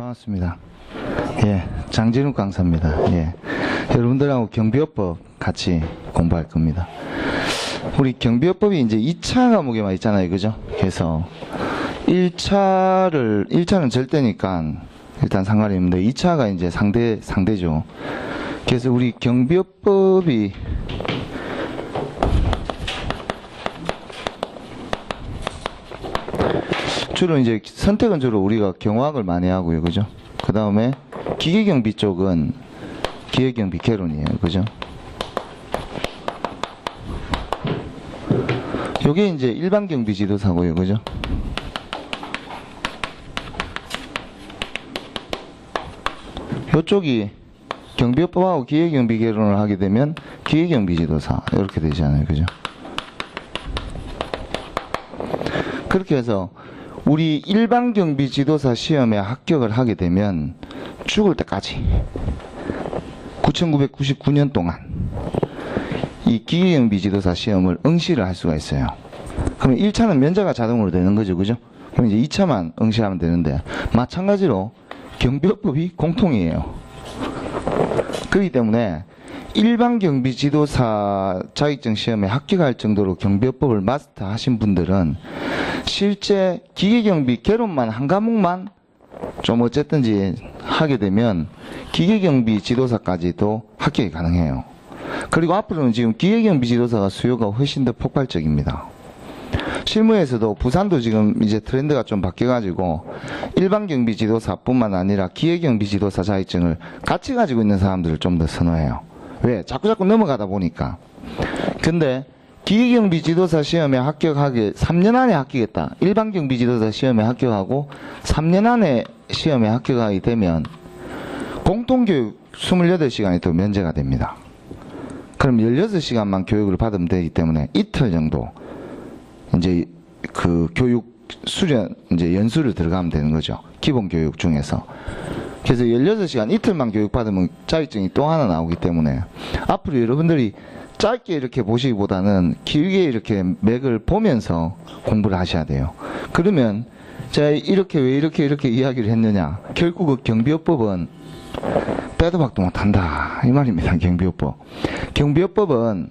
반갑습니다. 예, 장진욱 강사입니다. 예, 여러분들하고 경비업법 같이 공부할 겁니다. 우리 경비업법이 이제 2차 과목에만 있잖아요. 그죠? 그래서 1차는 절대니까 일단 상관이 없는데 2차가 이제 상대죠. 그래서 우리 경비업법이 주로 이제 선택은 주로 우리가 경화학을 많이 하고요. 그죠? 그 다음에 기계경비 쪽은 기계경비 개론이에요. 그죠? 요게 이제 일반 경비 지도사고요. 그죠? 요쪽이 경비업법하고 기계경비 개론을 하게 되면 기계경비 지도사 이렇게 되잖아요. 그죠? 그렇게 해서 우리 일반 경비 지도사 시험에 합격을 하게 되면 죽을 때까지 1999년 동안 이 기계경비 지도사 시험을 응시를 할 수가 있어요. 그럼 1차는 면제가 자동으로 되는 거죠. 그죠? 그럼 이제 2차만 응시하면 되는데 마찬가지로 경비업법이 공통이에요. 그렇기 때문에 일반 경비 지도사 자격증 시험에 합격할 정도로 경비업법을 마스터 하신 분들은 실제 기계경비 개론만 한 과목만 좀 어쨌든지 하게 되면 기계경비 지도사까지도 합격이 가능해요. 그리고 앞으로는 지금 기계경비 지도사가 수요가 훨씬 더 폭발적입니다. 실무에서도 부산도 지금 이제 트렌드가 좀 바뀌어가지고 일반 경비 지도사뿐만 아니라 기계경비 지도사 자격증을 같이 가지고 있는 사람들을 좀 더 선호해요. 왜? 자꾸 넘어가다 보니까. 근데 기계경비 지도사 시험에 합격하게 3년 안에 합격했다. 일반 경비 지도사 시험에 합격하고 3년 안에 시험에 합격하게 되면 공통교육 28시간이 또 면제가 됩니다. 그럼 16시간만 교육을 받으면 되기 때문에 이틀 정도 이제 그 교육 수련 이제 연수를 들어가면 되는 거죠. 기본 교육 중에서. 그래서 16시간 이틀만 교육받으면 자격증이 또 하나 나오기 때문에 앞으로 여러분들이 짧게 이렇게 보시기보다는 길게 이렇게 맥을 보면서 공부를 하셔야 돼요. 그러면 제가 이렇게 왜 이렇게 이야기를 했느냐. 결국 그 경비업법은 빼도 박도 못한다 이 말입니다. 경비업법은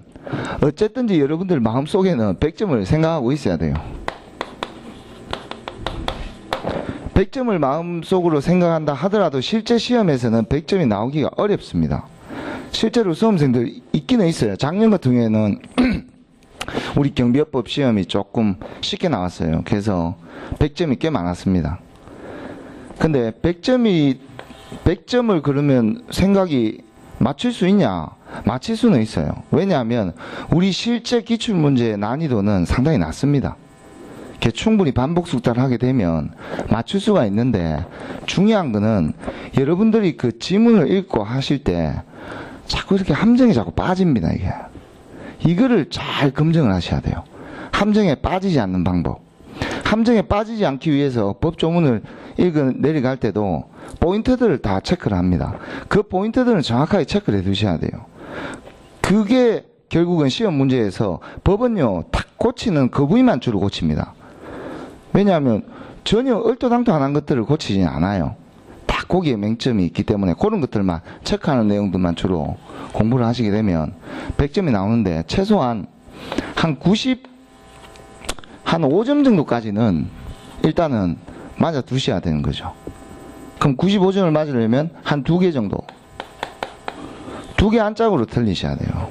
어쨌든지 여러분들 마음속에는 100점을 생각하고 있어야 돼요. 100점을 마음속으로 생각한다 하더라도 실제 시험에서는 100점이 나오기가 어렵습니다. 실제로 수험생들 있기는 있어요. 작년 같은 경우에는 우리 경비업법 시험이 조금 쉽게 나왔어요. 그래서 100점이 꽤 많았습니다. 근데 100점을 그러면 생각이 맞출 수 있냐? 맞출 수는 있어요. 왜냐하면 우리 실제 기출문제의 난이도는 상당히 낮습니다. 충분히 반복 숙달을 하게 되면 맞출 수가 있는데 중요한 거는 여러분들이 그 지문을 읽고 하실 때 자꾸 이렇게 함정에 자꾸 빠집니다. 이거를 잘 검증을 하셔야 돼요. 함정에 빠지지 않는 방법. 함정에 빠지지 않기 위해서 법조문을 내려갈 때도 포인트들을 다 체크를 합니다. 그 포인트들은 정확하게 체크를 해 두셔야 돼요. 그게 결국은 시험 문제에서 법은요 탁 고치는 그 부위만 주로 고칩니다. 왜냐하면 전혀 얼토당토 안 한 것들을 고치지 않아요. 딱 거기에 맹점이 있기 때문에 그런 것들만 체크하는 내용들만 주로 공부를 하시게 되면 100점이 나오는데 최소한 한 5점 정도까지는 일단은 맞아 두셔야 되는 거죠. 그럼 95점을 맞으려면 한 2개 정도, 2개 한 짝으로 틀리셔야 돼요.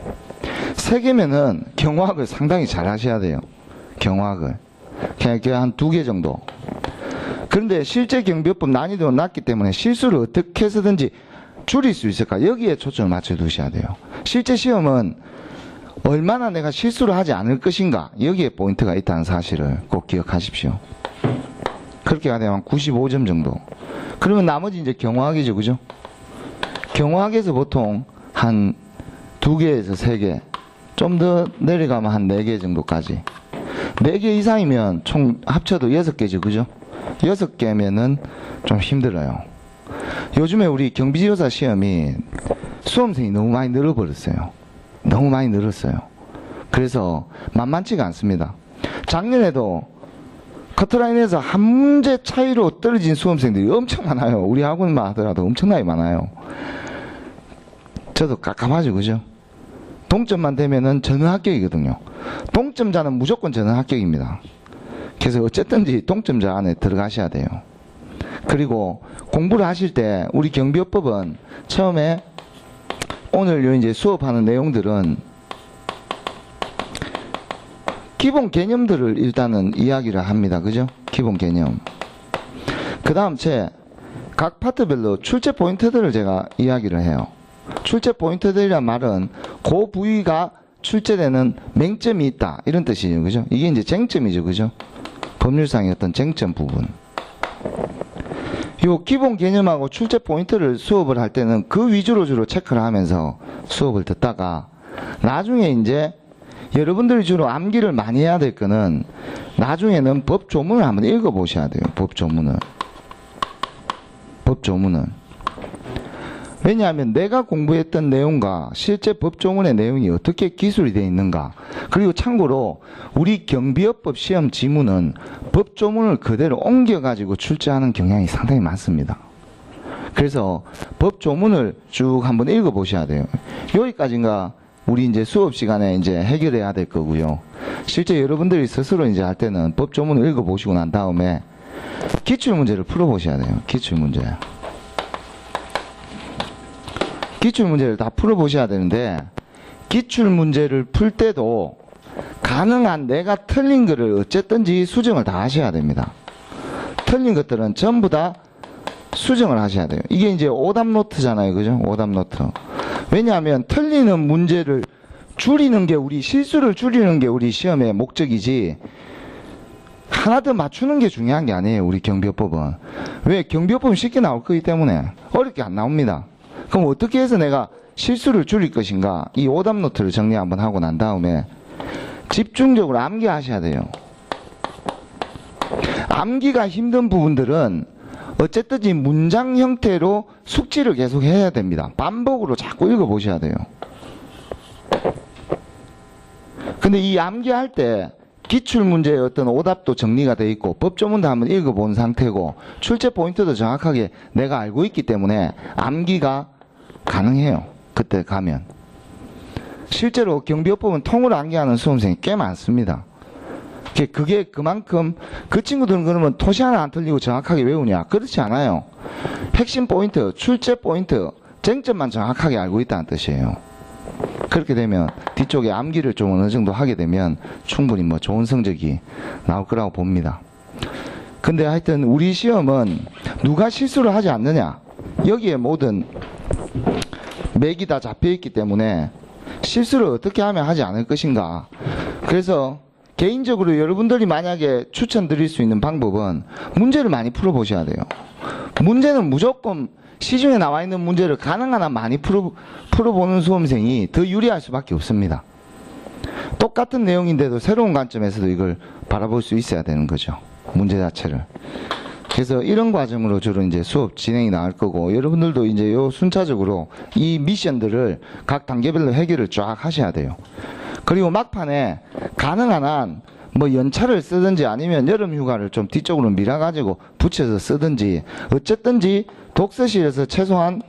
3개면은 경화학을 상당히 잘 하셔야 돼요. 경화학을 그냥 한 2개 정도. 그런데 실제 경비업법 난이도가 낮기 때문에 실수를 어떻게 해서든지 줄일 수 있을까? 여기에 초점을 맞춰 두셔야 돼요. 실제 시험은 얼마나 내가 실수를 하지 않을 것인가? 여기에 포인트가 있다는 사실을 꼭 기억하십시오. 그렇게 가되면 한 95점 정도. 그러면 나머지 이제 경화학이죠. 그죠? 경화학에서 보통 한 2개에서 3개, 좀 더 내려가면 한 4개 정도까지. 4개 이상이면 총 합쳐도 6개죠. 그죠? 6개면은 좀 힘들어요. 요즘에 우리 경비지도사 시험이 수험생이 너무 많이 늘어버렸어요. 너무 많이 늘었어요. 그래서 만만치가 않습니다. 작년에도 커트라인에서 한 문제 차이로 떨어진 수험생들이 엄청 많아요. 우리 학원만 하더라도 엄청나게 많아요. 저도 깝깝하죠, 그죠? 동점만 되면은 전원 합격이거든요. 동점자는 무조건 전원 합격입니다. 그래서 어쨌든지 동점자 안에 들어가셔야 돼요. 그리고 공부를 하실 때 우리 경비업법은 처음에 오늘 요 이제 수업하는 내용들은 기본 개념들을 일단은 이야기를 합니다. 그죠? 기본 개념. 그 다음 각 파트별로 출제 포인트들을 제가 이야기를 해요. 출제 포인트들이란 말은 그 부위가 출제되는 맹점이 있다, 이런 뜻이죠. 그죠? 이게 이제 쟁점이죠. 그죠? 법률상의 어떤 쟁점 부분. 요 기본 개념하고 출제 포인트를 수업을 할 때는 그 위주로 주로 체크를 하면서 수업을 듣다가 나중에 이제 여러분들이 주로 암기를 많이 해야 될 거는 나중에는 법 조문을 한번 읽어 보셔야 돼요. 법 조문을. 왜냐하면 내가 공부했던 내용과 실제 법 조문의 내용이 어떻게 기술이 되어 있는가. 그리고 참고로 우리 경비업법 시험 지문은 법 조문을 그대로 옮겨가지고 출제하는 경향이 상당히 많습니다. 그래서 법 조문을 쭉 한번 읽어 보셔야 돼요. 여기까지인가 우리 이제 수업 시간에 이제 해결해야 될 거고요. 실제 여러분들이 스스로 이제 할 때는 법 조문을 읽어 보시고 난 다음에 기출 문제를 풀어 보셔야 돼요. 기출 문제를 다 풀어 보셔야 되는데, 기출 문제를 풀 때도 가능한 내가 틀린 거를 어쨌든지 수정을 다 하셔야 됩니다. 틀린 것들은 전부 다 수정을 하셔야 돼요. 이게 이제 오답 노트잖아요. 그죠? 오답 노트. 왜냐하면 틀리는 문제를 줄이는 게 실수를 줄이는 게 우리 시험의 목적이지, 하나 더 맞추는 게 중요한 게 아니에요. 우리 경비업법은. 왜? 경비업법은 쉽게 나올 거기 때문에 어렵게 안 나옵니다. 그럼 어떻게 해서 내가 실수를 줄일 것인가? 이 오답 노트를 정리 한번 하고 난 다음에 집중적으로 암기하셔야 돼요. 암기가 힘든 부분들은 어쨌든지 문장 형태로 숙지를 계속 해야 됩니다. 반복으로 자꾸 읽어보셔야 돼요. 근데 이 암기할 때 기출문제의 어떤 오답도 정리가 되어 있고 법조문도 한번 읽어본 상태고 출제 포인트도 정확하게 내가 알고 있기 때문에 암기가 가능해요. 그때 가면. 실제로 경비업법은 통으로 암기하는 수험생이 꽤 많습니다. 그게 그만큼 그 친구들은 그러면 토시 하나 안 틀리고 정확하게 외우냐? 그렇지 않아요. 핵심 포인트, 출제 포인트, 쟁점만 정확하게 알고 있다는 뜻이에요. 그렇게 되면 뒤쪽에 암기를 좀 어느 정도 하게 되면 충분히 뭐 좋은 성적이 나올 거라고 봅니다. 근데 하여튼 우리 시험은 누가 실수를 하지 않느냐? 여기에 모든 맥이 다 잡혀 있기 때문에 실수를 어떻게 하면 하지 않을 것인가. 그래서 개인적으로 여러분들이 만약에 추천드릴 수 있는 방법은 문제를 많이 풀어보셔야 돼요. 문제는 무조건 시중에 나와 있는 문제를 가능한 한 많이 풀어보는 수험생이 더 유리할 수밖에 없습니다. 똑같은 내용인데도 새로운 관점에서도 이걸 바라볼 수 있어야 되는 거죠. 문제 자체를. 그래서 이런 과정으로 주로 이제 수업 진행이 나올 거고, 여러분들도 이제 요 순차적으로 이 미션들을 각 단계별로 해결을 쫙 하셔야 돼요. 그리고 막판에 가능한 한 뭐 연차를 쓰든지 아니면 여름 휴가를 좀 뒤쪽으로 밀어가지고 붙여서 쓰든지, 어쨌든지 독서실에서 최소한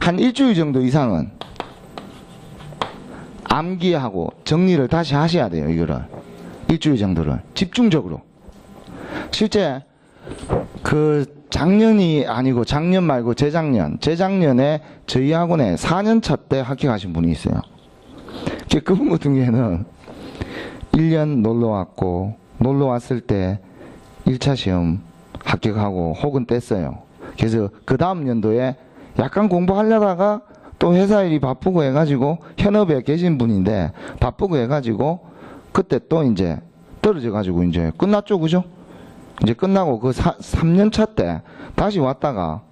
한 일주일 정도 이상은 암기하고 정리를 다시 하셔야 돼요. 이거를 일주일 정도를 집중적으로. 실제 그 작년이 아니고 작년 말고 재작년에 저희 학원에 4년차 때 합격하신 분이 있어요. 그분 같은 경우에는 1년 놀러 왔고, 놀러 왔을 때 1차 시험 합격하고 혹은 뗐어요. 그래서 그 다음 연도에 약간 공부하려다가 또 회사 일이 바쁘고 해가지고, 현업에 계신 분인데 바쁘고 해가지고 그때 또 이제 떨어져가지고 이제 끝났죠. 그죠? 이제 끝나고 그 3년차 때 다시 왔다가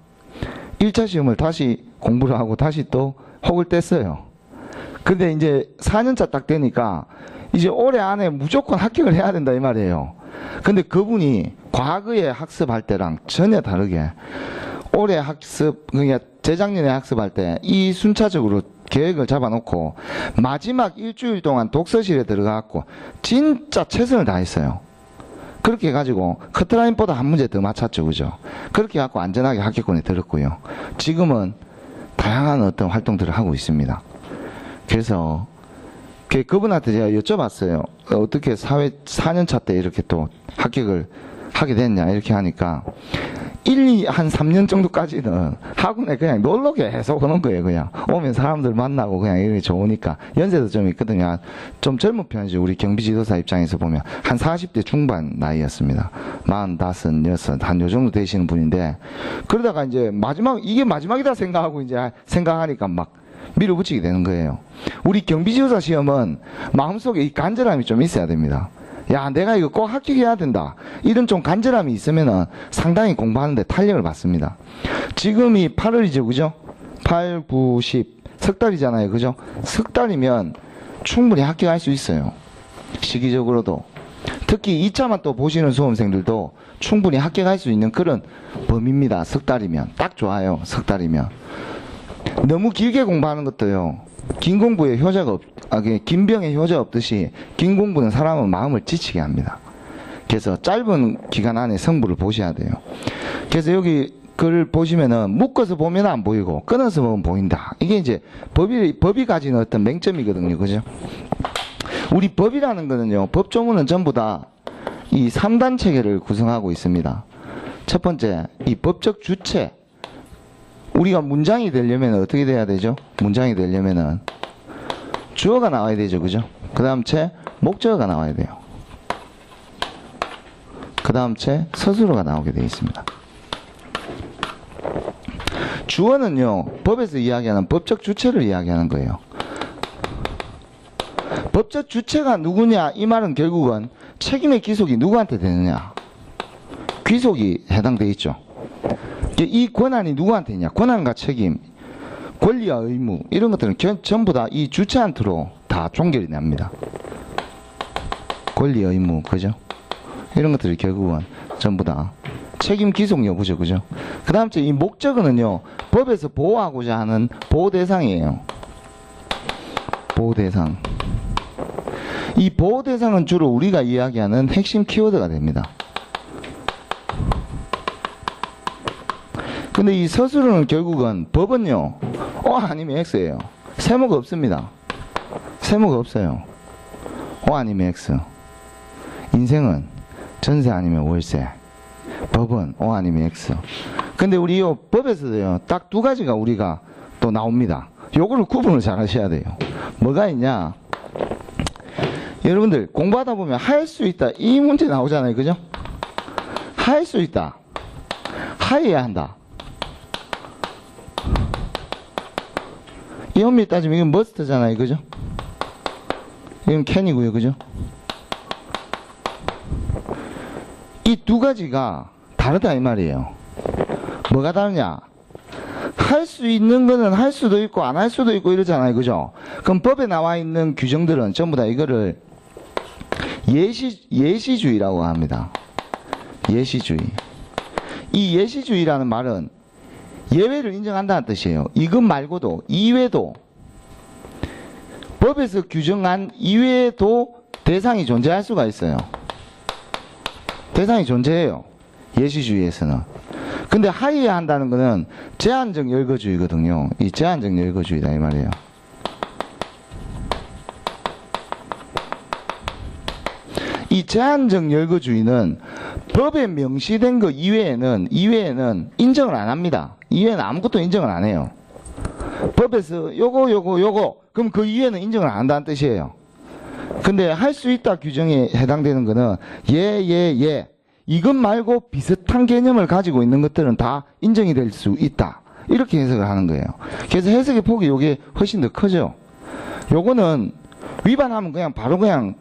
1차 시험을 다시 공부를 하고 다시 또 혹을 뗐어요. 근데 이제 4년차 딱 되니까 이제 올해 안에 무조건 합격을 해야 된다 이 말이에요. 근데 그분이 과거에 학습할 때랑 전혀 다르게 올해 학습, 그러니까 재작년에 학습할 때 이 순차적으로 계획을 잡아놓고 마지막 일주일 동안 독서실에 들어가갖고 진짜 최선을 다했어요. 그렇게 해가지고 커트라인보다 한 문제 더 맞췄죠. 그죠? 그렇게 해갖고 안전하게 합격권에 들었고요. 지금은 다양한 어떤 활동들을 하고 있습니다. 그래서 그분한테 제가 여쭤봤어요. 어떻게 사회 4년차 때 이렇게 또 합격을 하게 됐냐 이렇게 하니까 한 3년 정도까지는 학원에 그냥 놀러 계속 오는 거예요. 그냥 오면 사람들 만나고 그냥 이렇게 좋으니까. 연세도 좀 있거든요. 좀 젊은 편이죠. 우리 경비지도사 입장에서 보면 한 40대 중반 나이였습니다. 45, 6, 한 요 정도 되시는 분인데, 그러다가 이제 이게 마지막이다 생각하고 이제 생각하니까 막 밀어붙이게 되는 거예요. 우리 경비지도사 시험은 마음속에 이 간절함이 좀 있어야 됩니다. 야, 내가 이거 꼭 합격해야 된다. 이런 좀 간절함이 있으면은 상당히 공부하는데 탄력을 받습니다. 지금이 8월이죠, 그죠? 8, 9, 10. 석 달이잖아요, 그죠? 석 달이면 충분히 합격할 수 있어요. 시기적으로도. 특히 2차만 또 보시는 수험생들도 충분히 합격할 수 있는 그런 범위입니다. 석 달이면. 딱 좋아요, 석 달이면. 너무 길게 공부하는 것도요, 긴 공부에 효자가 긴 병에 효자 없듯이 긴 공부는 사람은 마음을 지치게 합니다. 그래서 짧은 기간 안에 성부를 보셔야 돼요. 그래서 여기 글을 보시면은 묶어서 보면 안 보이고 끊어서 보면 보인다. 이게 이제 법이 가지는 어떤 맹점이거든요. 그죠? 우리 법이라는 거는요, 법조문은 전부 다 이 3단 체계를 구성하고 있습니다. 첫 번째, 이 법적 주체. 우리가 문장이 되려면 어떻게 돼야 되죠? 문장이 되려면은 주어가 나와야 되죠. 그죠? 그 다음 채 목적어가 나와야 돼요. 그 다음 채 서술어가 나오게 되어 있습니다. 주어는요, 법에서 이야기하는 법적 주체를 이야기하는 거예요. 법적 주체가 누구냐? 이 말은 결국은 책임의 귀속이 누구한테 되느냐? 귀속이 해당되어 있죠. 이 권한이 누구한테 있냐? 권한과 책임, 권리와 의무, 이런 것들은 전부 다 이 주체한테로 다 종결이 납니다. 권리, 의무, 그죠? 이런 것들이 결국은 전부 다 책임 귀속 여부죠, 그죠? 그 다음 이 목적어는요, 법에서 보호하고자 하는 보호 대상이에요. 보호 대상. 이 보호 대상은 주로 우리가 이야기하는 핵심 키워드가 됩니다. 근데 이 서술어는 결국은 법은요, 아니면 X예요. 세모가 없습니다. 세모가 없어요. 아니면 X. 인생은 전세 아니면 월세. 법은 아니면 X. 근데 우리 이 법에서도요, 딱 두 가지가 우리가 또 나옵니다. 요거를 구분을 잘 하셔야 돼요. 뭐가 있냐? 여러분들 공부하다 보면 할 수 있다. 이 문제 나오잖아요. 그죠? 할 수 있다. 하여야 한다. 이 엄밀히 따지면 이건 머스트잖아요. 그죠? 이건 캔이고요. 그죠? 이 두 가지가 다르다 이 말이에요. 뭐가 다르냐? 할 수 있는 거는 할 수도 있고 안 할 수도 있고 이러잖아요. 그죠? 그럼 법에 나와 있는 규정들은 전부 다 이거를 예시주의라고 합니다. 예시주의. 이 예시주의라는 말은 예외를 인정한다는 뜻이에요. 이것 말고도 이외도, 법에서 규정한 이외에도 대상이 존재할 수가 있어요. 대상이 존재해요. 예시주의에서는. 근데 하여야 한다는 거는 제한적 열거주의거든요. 이 제한적 열거주의다 이 말이에요. 이 제한적 열거주의는 법에 명시된 거 이외에는 인정을 안 합니다. 이외에는 아무것도 인정을 안 해요. 법에서 요거 그럼 그 이외에는 인정을 안 한다는 뜻이에요. 근데 할 수 있다 규정에 해당되는 거는 이것 말고 비슷한 개념을 가지고 있는 것들은 다 인정이 될 수 있다. 이렇게 해석을 하는 거예요. 그래서 해석의 폭이 요게 훨씬 더 크죠. 요거는 위반하면 그냥 바로 그냥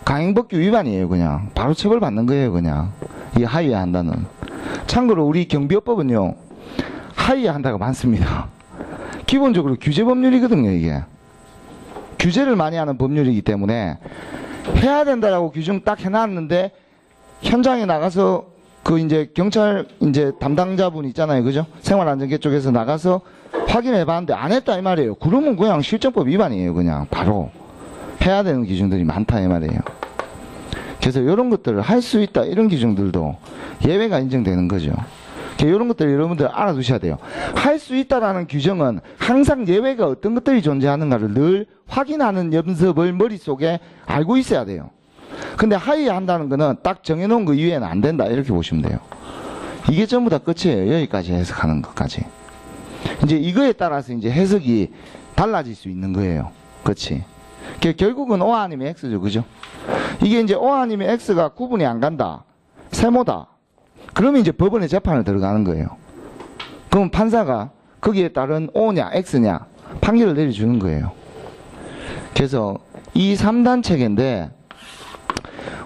강행법규 위반이에요. 그냥 바로 처벌받는 거예요. 그냥 이 하여야 한다는. 참고로 우리 경비업법은요, 하여야 한다가 많습니다. 기본적으로 규제법률이거든요. 이게 규제를 많이 하는 법률이기 때문에 해야 된다라고 규정 딱 해놨는데 현장에 나가서 그 이제 경찰 이제 담당자분 있잖아요. 그죠? 생활안전계 쪽에서 나가서 확인해 봤는데 안 했다 이 말이에요. 그러면 그냥 실정법 위반이에요. 그냥 바로 해야 되는 기준들이 많다 이 말이에요. 그래서 이런 것들을 할 수 있다 이런 규정들도 예외가 인정되는 거죠. 이런 것들 여러분들 알아두셔야 돼요. 할 수 있다라는 규정은 항상 예외가 어떤 것들이 존재하는가를 늘 확인하는 연습을 머릿속에 알고 있어야 돼요. 근데 하위에 한다는 거는 딱 정해놓은 거 이외에는 안 된다 이렇게 보시면 돼요. 이게 전부 다 끝이에요. 여기까지 해석하는 것까지. 이제 이거에 따라서 이제 해석이 달라질 수 있는 거예요. 그렇지? 결국은 O 아니면 X죠. 그죠? 이게 이제 O 아니면 X가 구분이 안 간다. 세모다. 그러면 이제 법원에 재판을 들어가는 거예요. 그럼 판사가 거기에 따른 O냐 X냐 판결을 내려주는 거예요. 그래서 이 3단 체계인데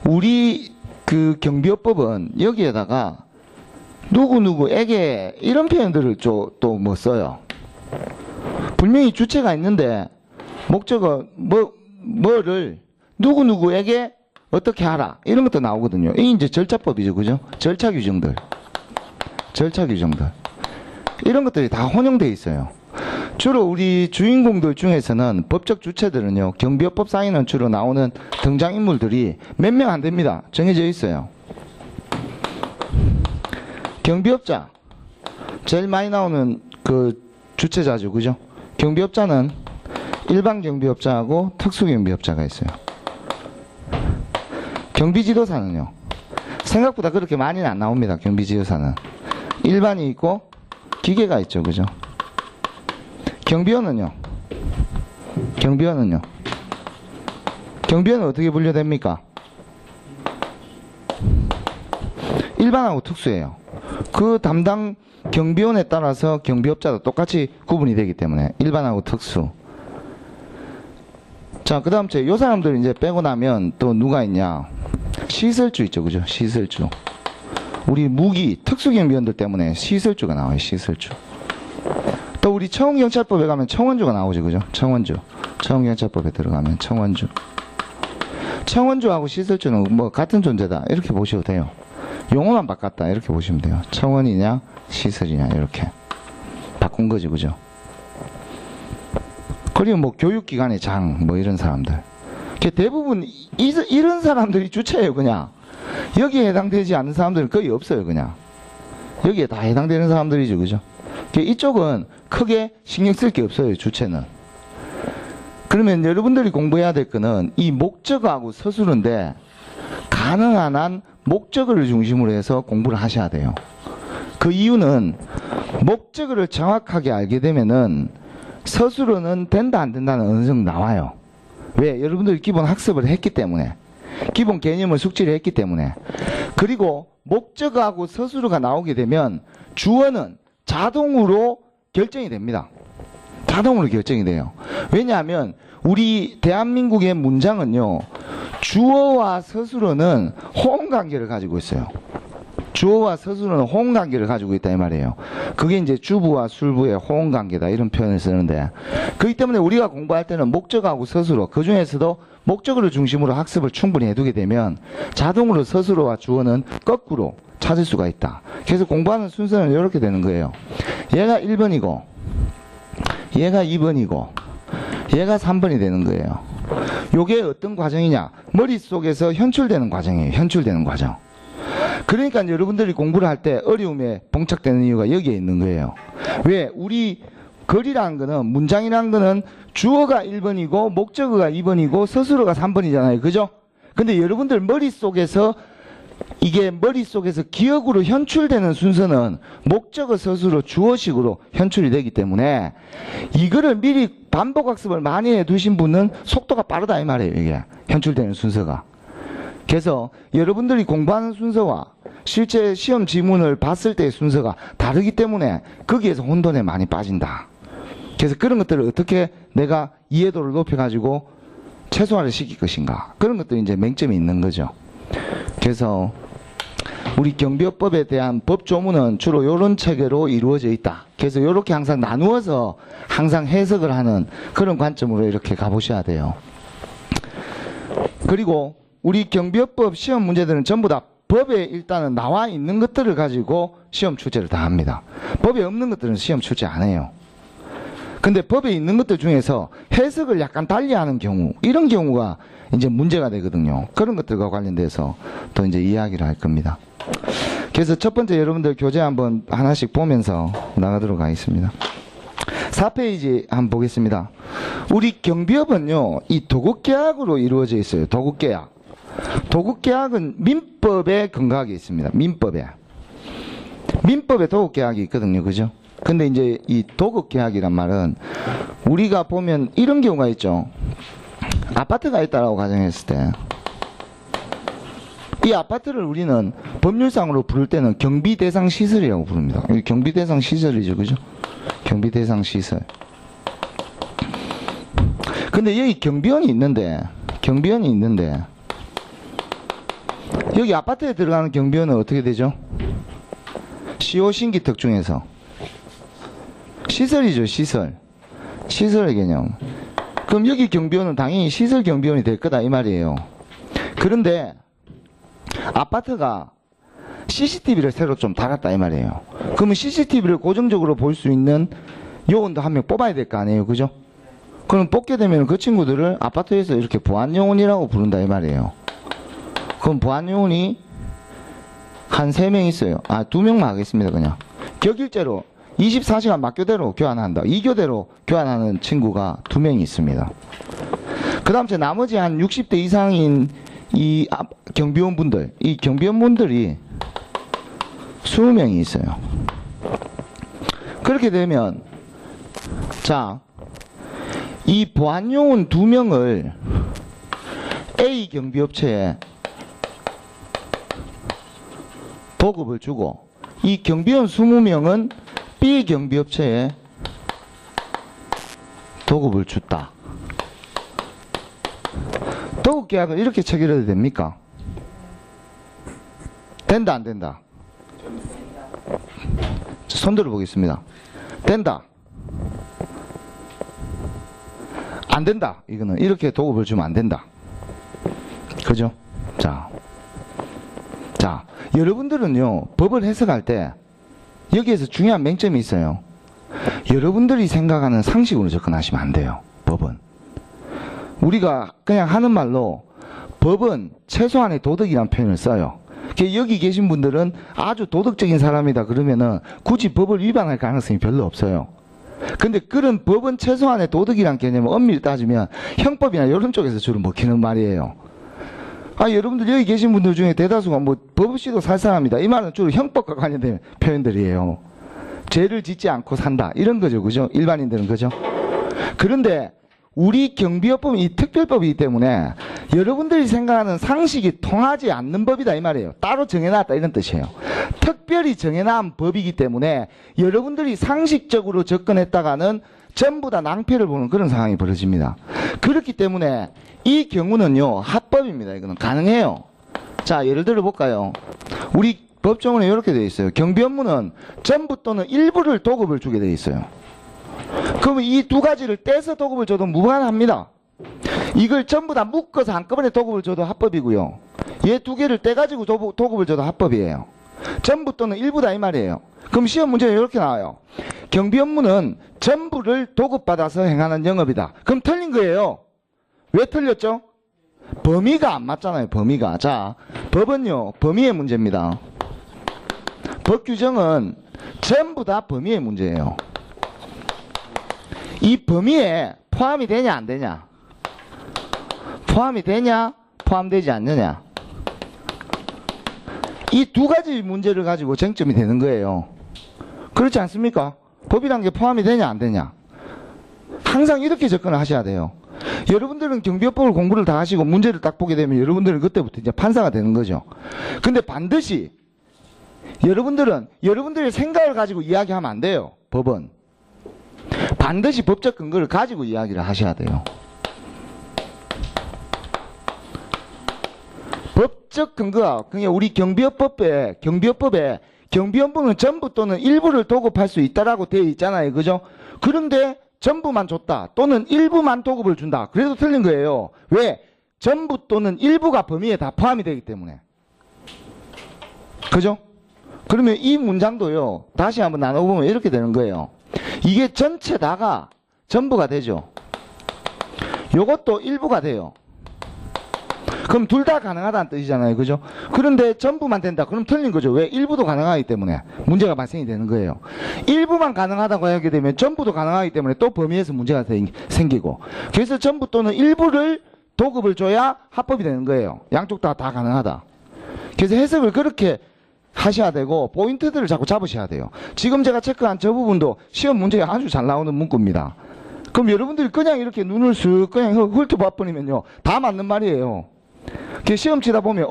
우리 그 경비업법은 여기에다가 누구누구에게 이런 표현들을 또 뭐 써요. 분명히 주체가 있는데 목적어 뭐를 누구누구에게 어떻게 하라 이런 것도 나오거든요. 이게 이제 절차법이죠. 그죠? 절차 규정들 이런 것들이 다 혼용되어 있어요. 주로 우리 주인공들 중에서는 법적 주체들은요, 경비업법 상에는 주로 나오는 등장인물들이 몇 명 안 됩니다. 정해져 있어요. 경비업자 제일 많이 나오는 그 주체자죠. 그죠? 경비업자는 일반 경비업자하고 특수 경비업자가 있어요. 경비지도사는요, 생각보다 그렇게 많이는 안 나옵니다. 경비지도사는 일반이 있고 기계가 있죠. 그죠? 경비원은요 경비원은 어떻게 분류됩니까? 일반하고 특수예요. 그 담당 경비원에 따라서 경비업자도 똑같이 구분이 되기 때문에 일반하고 특수. 자, 그 다음 요 사람들 이제 빼고 나면 또 누가 있냐? 시설주 있죠. 그죠? 시설주. 우리 무기 특수경비원들 때문에 시설주가 나와요. 시설주. 또 우리 청원경찰법에 가면 청원주가 나오죠. 그죠? 청원주. 청원경찰법에 들어가면 청원주. 청원주하고 시설주는 뭐 같은 존재다 이렇게 보셔도 돼요. 용어만 바꿨다 이렇게 보시면 돼요. 청원이냐 시설이냐 이렇게 바꾼 거죠. 그죠? 그리고 뭐 교육기관의 장 뭐 이런 사람들, 대부분 이런 사람들이 주체예요. 그냥 여기에 해당되지 않는 사람들은 거의 없어요. 그냥 여기에 다 해당되는 사람들이죠. 그죠? 이쪽은 크게 신경 쓸 게 없어요. 주체는. 그러면 여러분들이 공부해야 될 거는 이 목적어하고 서술인데 가능한 한 목적어를 중심으로 해서 공부를 하셔야 돼요. 그 이유는 목적어를 정확하게 알게 되면은 서술어는 된다 안 된다는 어느 정도 나와요. 왜? 여러분들이 기본 학습을 했기 때문에, 기본 개념을 숙지를 했기 때문에. 그리고 목적어하고 서술어가 나오게 되면 주어는 자동으로 결정이 됩니다. 자동으로 결정이 돼요. 왜냐하면 우리 대한민국의 문장은요, 주어와 서술어는 호응관계를 가지고 있어요. 주어와 서술어는 호응관계를 가지고 있다 이 말이에요. 그게 이제 주부와 술부의 호응관계다 이런 표현을 쓰는데, 그렇기 때문에 우리가 공부할 때는 목적어하고 서술어, 그 중에서도 목적어를 중심으로 학습을 충분히 해두게 되면 자동으로 서술어와 주어는 거꾸로 찾을 수가 있다. 그래서 공부하는 순서는 이렇게 되는 거예요. 얘가 1번이고 얘가 2번이고 얘가 3번이 되는 거예요. 요게 어떤 과정이냐? 머릿속에서 현출되는 과정이에요. 현출되는 과정. 그러니까 여러분들이 공부를 할 때 어려움에 봉착되는 이유가 여기에 있는 거예요. 왜? 우리 글이라는 거는, 문장이라는 거는 주어가 1번이고 목적어가 2번이고 서술어가 3번이잖아요. 그죠? 근데 여러분들 머릿속에서 이게 머릿속에서 기억으로 현출되는 순서는 목적어, 서술어, 주어식으로 현출이 되기 때문에 이거를 미리 반복 학습을 많이 해 두신 분은 속도가 빠르다 이 말이에요. 이게 현출되는 순서가. 그래서 여러분들이 공부하는 순서와 실제 시험 지문을 봤을 때의 순서가 다르기 때문에 거기에서 혼돈에 많이 빠진다. 그래서 그런 것들을 어떻게 내가 이해도를 높여가지고 최소화를 시킬 것인가, 그런 것들이 이제 맹점이 있는 거죠. 그래서 우리 경비업법에 대한 법 조문은 주로 이런 체계로 이루어져 있다. 그래서 이렇게 항상 나누어서 항상 해석을 하는 그런 관점으로 이렇게 가보셔야 돼요. 그리고 우리 경비업법 시험 문제들은 전부 다 법에 일단은 나와 있는 것들을 가지고 시험 출제를 다 합니다. 법에 없는 것들은 시험 출제 안 해요. 근데 법에 있는 것들 중에서 해석을 약간 달리하는 경우, 이런 경우가 이제 문제가 되거든요. 그런 것들과 관련돼서 또 이제 이야기를 할 겁니다. 그래서 첫 번째 여러분들 교재 한번 하나씩 보면서 나가도록 하겠습니다. 4페이지 한번 보겠습니다. 우리 경비업은요, 이 도급계약으로 이루어져 있어요. 도급계약. 도급계약은 민법에 근거하게 있습니다. 민법에 도급계약이 있거든요. 그죠? 근데 이제 이 도급계약이란 말은 우리가 보면 이런 경우가 있죠. 아파트가 있다라고 가정했을 때 이 아파트를 우리는 법률상으로 부를 때는 경비대상 시설이라고 부릅니다. 경비대상 시설이죠. 그죠? 경비대상 시설. 근데 여기 경비원이 있는데 여기 아파트에 들어가는 경비원은 어떻게 되죠? 시효신기특 중에서 시설이죠. 시설의 개념. 그럼 여기 경비원은 당연히 시설 경비원이 될 거다 이 말이에요. 그런데 아파트가 CCTV를 새로 좀 달았다 이 말이에요. 그러면 CCTV를 고정적으로 볼 수 있는 요원도 한 명 뽑아야 될 거 아니에요. 그죠? 그럼 뽑게 되면 그 친구들을 아파트에서 이렇게 보안요원이라고 부른다 이 말이에요. 그럼 보안요원이 한 3명 있어요. 2명만 하겠습니다. 그냥 격일제로 24시간 막교대로 교환한다. 2교대로 교환하는 친구가 2명이 있습니다. 그 다음 나머지 한 60대 이상인 이 경비원분들, 이 경비원분들이 20명이 있어요. 그렇게 되면 자, 이 보안요원 2명을 A 경비업체에 도급을 주고 이 경비원 20명은 B 경비업체에 도급을 줬다. 도급계약을 이렇게 체결해도 됩니까? 된다 안 된다? 손 들어보겠습니다. 된다. 안 된다. 이거는 이렇게 도급을 주면 안 된다. 그죠? 자, 여러분들은요 법을 해석할 때 여기에서 중요한 맹점이 있어요. 여러분들이 생각하는 상식으로 접근하시면 안 돼요. 법은 우리가 그냥 하는 말로 법은 최소한의 도덕이라는 표현을 써요. 여기 계신 분들은 아주 도덕적인 사람이다 그러면은 굳이 법을 위반할 가능성이 별로 없어요. 근데 그런 법은 최소한의 도덕이란 개념을 엄밀히 따지면 형법이나 이런 쪽에서 주로 먹히는 말이에요. 여러분들 여기 계신 분들 중에 대다수가 법 없이도 살 사람이다. 이 말은 주로 형법과 관련된 표현들이에요. 죄를 짓지 않고 산다. 이런 거죠. 그죠? 일반인들은 그죠? 그런데 우리 경비업법은 이 특별법이기 때문에 여러분들이 생각하는 상식이 통하지 않는 법이다 이 말이에요. 따로 정해놨다 이런 뜻이에요. 특별히 정해놓은 법이기 때문에 여러분들이 상식적으로 접근했다가는 전부 다 낭패를 보는 그런 상황이 벌어집니다. 그렇기 때문에 이 경우는요 합법입니다. 이거는 가능해요. 자, 예를 들어 볼까요? 우리 법조문에 이렇게 되어 있어요. 경비업무는 전부 또는 일부를 도급을 주게 되어 있어요. 그러면 이 두 가지를 떼서 도급을 줘도 무관합니다. 이걸 전부 다 묶어서 한꺼번에 도급을 줘도 합법이고요. 얘 두 개를 떼가지고 도급을 줘도 합법이에요. 전부 또는 일부다 이 말이에요. 그럼 시험 문제는 이렇게 나와요. 경비 업무는 전부를 도급받아서 행하는 영업이다. 그럼 틀린 거예요. 왜 틀렸죠? 범위가 안 맞잖아요. 범위가. 자, 법은요 범위의 문제입니다. 법 규정은 전부 다 범위의 문제예요. 이 범위에 포함이 되냐 안 되냐, 포함이 되냐 포함되지 않느냐, 이 두 가지 문제를 가지고 쟁점이 되는 거예요. 그렇지 않습니까? 법이란 게 포함이 되냐 안 되냐, 항상 이렇게 접근을 하셔야 돼요. 여러분들은 경비업법을 공부를 다 하시고 문제를 딱 보게 되면 여러분들은 그때부터 이제 판사가 되는 거죠. 근데 반드시 여러분들은 여러분들의 생각을 가지고 이야기하면 안 돼요. 법은 반드시 법적 근거를 가지고 이야기를 하셔야 돼요. 법적 근거가 그냥 우리 경비업법에 경비업법은 전부 또는 일부를 도급할 수 있다라고 되어 있잖아요. 그죠? 그런데 전부만 줬다 또는 일부만 도급을 준다. 그래도 틀린 거예요. 왜? 전부 또는 일부가 범위에 다 포함이 되기 때문에. 그죠? 그러면 이 문장도요 다시 한번 나눠보면 이렇게 되는 거예요. 이게 전체 다가 전부가 되죠. 요것도 일부가 돼요. 그럼 둘 다 가능하다는 뜻이잖아요. 그죠? 그런데 전부만 된다. 그럼 틀린 거죠. 왜? 일부도 가능하기 때문에 문제가 발생이 되는 거예요. 일부만 가능하다고 하게 되면 전부도 가능하기 때문에 또 범위에서 문제가 생기고. 그래서 전부 또는 일부를 도급을 줘야 합법이 되는 거예요. 양쪽 다 가능하다. 그래서 해석을 그렇게 하셔야 되고 포인트들을 자꾸 잡으셔야 돼요. 지금 제가 체크한 저 부분도 시험 문제에 아주 잘 나오는 문구입니다. 그럼 여러분들이 그냥 이렇게 눈을 쓱 그냥 훑어봐버리면요. 다 맞는 말이에요. 시험 치다 보면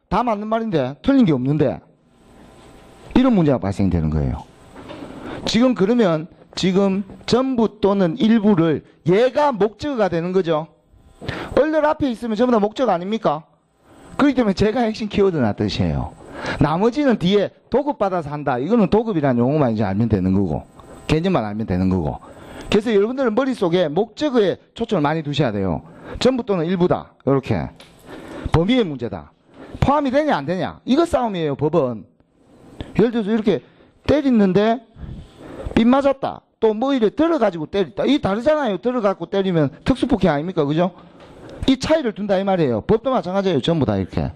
다 맞는 말인데 틀린 게 없는데 이런 문제가 발생되는 거예요. 지금 그러면 지금 전부 또는 일부를 얘가 목적어가 되는 거죠. 얼른 앞에 있으면 전부 다 목적어 아닙니까? 그렇기 때문에 제가 핵심 키워드나 뜻이에요. 나머지는 뒤에 도급받아서 한다. 이거는 도급이라는 용어만 이제 알면 되는 거고 개념만 알면 되는 거고. 그래서 여러분들은 머릿속에 목적어에 초점을 많이 두셔야 돼요. 전부 또는 일부다. 이렇게 범위의 문제다. 포함이 되냐 안 되냐 이거 싸움이에요. 법은 예를 들어서 이렇게 때리는데 빗 맞았다. 또 뭐 이래 들어가지고 때렸다. 이 다르잖아요. 들어가고 때리면 특수폭행 아닙니까? 그죠? 이 차이를 둔다 이 말이에요. 법도 마찬가지예요. 전부 다 이렇게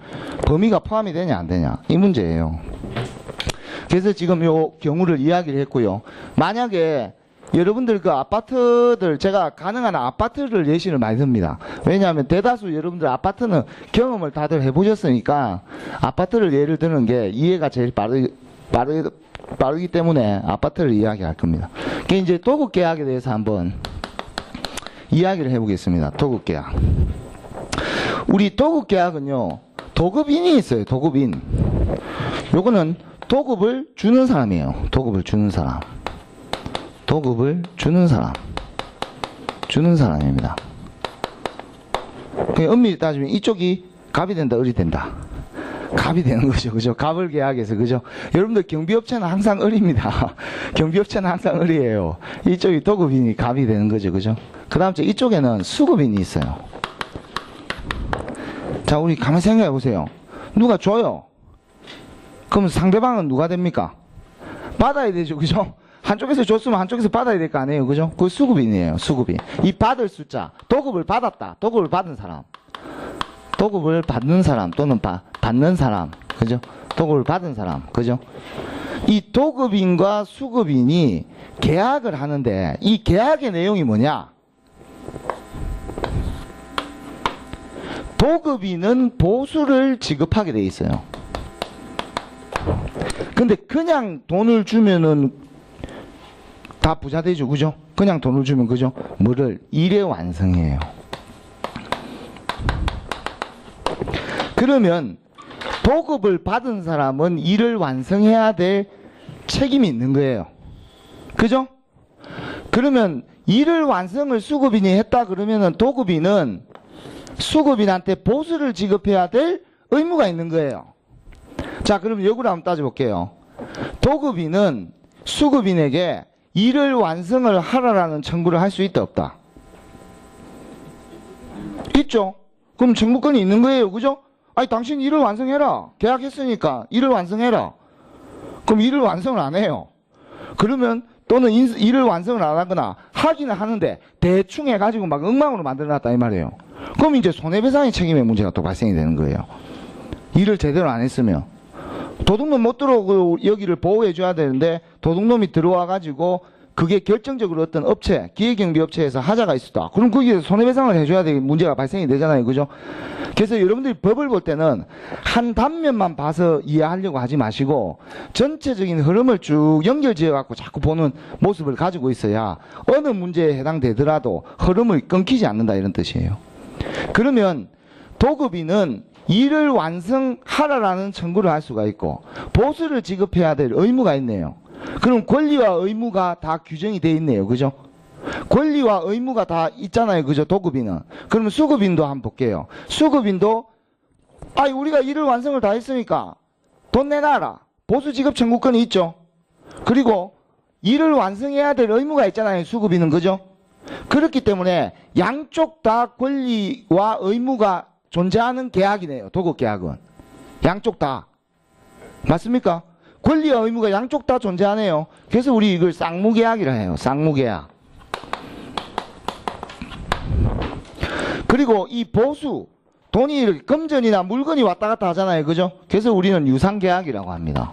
범위가 포함이 되냐 안 되냐 이 문제예요. 그래서 지금 요 경우를 이야기를 했고요. 만약에 여러분들 그 아파트들 제가 가능한 아파트를 예시를 많이 듭니다. 왜냐하면 대다수 여러분들 아파트는 경험을 다들 해보셨으니까 아파트를 예를 드는 게 이해가 제일 빠르기 때문에 아파트를 이야기할 겁니다. 그게 이제 도급계약에 대해서 한번 이야기를 해보겠습니다. 도급계약. 우리 도급계약은요 도급인이 있어요. 도급인. 요거는 도급을 주는 사람이에요. 도급을 주는 사람. 도급을 주는 사람. 주는 사람입니다. 엄밀히 따지면 이쪽이 갑이 된다, 을이 된다. 갑이 되는 거죠. 그죠? 갑을 계약해서, 그죠? 여러분들 경비업체는 항상 을입니다. 경비업체는 항상 을이에요. 이쪽이 도급인이 갑이 되는 거죠. 그죠? 그 다음 이쪽에는 수급인이 있어요. 자, 우리 가만히 생각해 보세요. 누가 줘요? 그럼 상대방은 누가 됩니까? 받아야 되죠. 그죠? 한쪽에서 줬으면 한쪽에서 받아야 될 거 아니에요. 그죠? 그 수급인이에요. 수급인. 이 받을 숫자. 도급을 받았다. 도급을 받은 사람. 도급을 받는 사람 또는 받는 사람. 그죠? 도급을 받은 사람. 그죠? 이 도급인과 수급인이 계약을 하는데 이 계약의 내용이 뭐냐? 도급인은 보수를 지급하게 돼 있어요. 근데 그냥 돈을 주면은 다 부자 되죠. 그죠? 그냥 돈을 주면 그죠? 뭐를? 일의 완성이에요. 그러면 도급을 받은 사람은 일을 완성해야 될 책임이 있는 거예요. 그죠? 그러면 일을 완성을 수급인이 했다 그러면은 도급인은 수급인한테 보수를 지급해야 될 의무가 있는 거예요. 자, 그럼 역으로 한번 따져볼게요. 도급인은 수급인에게 일을 완성을 하라라는 청구를 할 수 있다 없다? 있죠. 그럼 청구권이 있는 거예요. 그죠? 아니 당신 일을 완성해라. 계약했으니까 일을 완성해라. 그럼 일을 완성을 안 해요. 그러면 또는 일을 완성을 안 하거나 하기는 하는데 대충 해가지고 막 엉망으로 만들어놨다 이 말이에요. 그럼 이제 손해배상의 책임의 문제가 또 발생이 되는 거예요. 일을 제대로 안 했으면. 도둑놈 못 들어오고 여기를 보호해줘야 되는데 도둑놈이 들어와가지고 그게 결정적으로 어떤 업체, 기계경비업체에서 하자가 있었다. 그럼 거기에 손해배상을 해줘야 될 문제가 발생이 되잖아요. 그죠? 그래서 여러분들이 법을 볼 때는 한 단면만 봐서 이해하려고 하지 마시고 전체적인 흐름을 쭉 연결지어갖고 자꾸 보는 모습을 가지고 있어야 어느 문제에 해당되더라도 흐름을 끊기지 않는다 이런 뜻이에요. 그러면 도급인은 일을 완성하라라는 청구를 할 수가 있고 보수를 지급해야 될 의무가 있네요. 그럼 권리와 의무가 다 규정이 돼 있네요. 그죠? 권리와 의무가 다 있잖아요. 그죠? 도급인은. 그러면 수급인도 한번 볼게요. 수급인도 우리가 일을 완성을 다 했으니까 돈 내놔라. 보수 지급 청구권이 있죠. 그리고 일을 완성해야 될 의무가 있잖아요. 수급인은. 그죠? 그렇기 때문에 양쪽 다 권리와 의무가 존재하는 계약이네요. 도급계약은. 양쪽 다. 맞습니까? 권리와 의무가 양쪽 다 존재하네요. 그래서 우리 이걸 쌍무계약이라 해요. 쌍무계약. 그리고 이 보수, 돈이 이렇게 금전이나 물건이 왔다 갔다 하잖아요. 그죠? 그래서 우리는 유상계약이라고 합니다.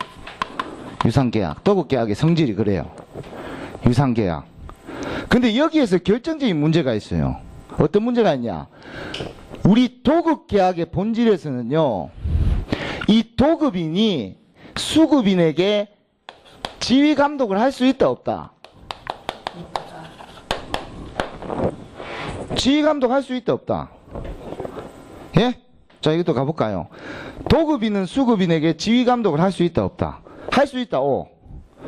유상계약. 도급계약의 성질이 그래요. 유상계약. 근데 여기에서 결정적인 문제가 있어요. 어떤 문제가 있냐? 우리 도급계약의 본질에서는요, 이 도급인이 수급인에게 지휘 감독을 할 수 있다, 없다? 지휘 감독 할 수 있다, 없다? 예? 자, 이것도 가볼까요? 도급인은 수급인에게 지휘 감독을 할 수 있다, 없다? 할 수 있다, 오.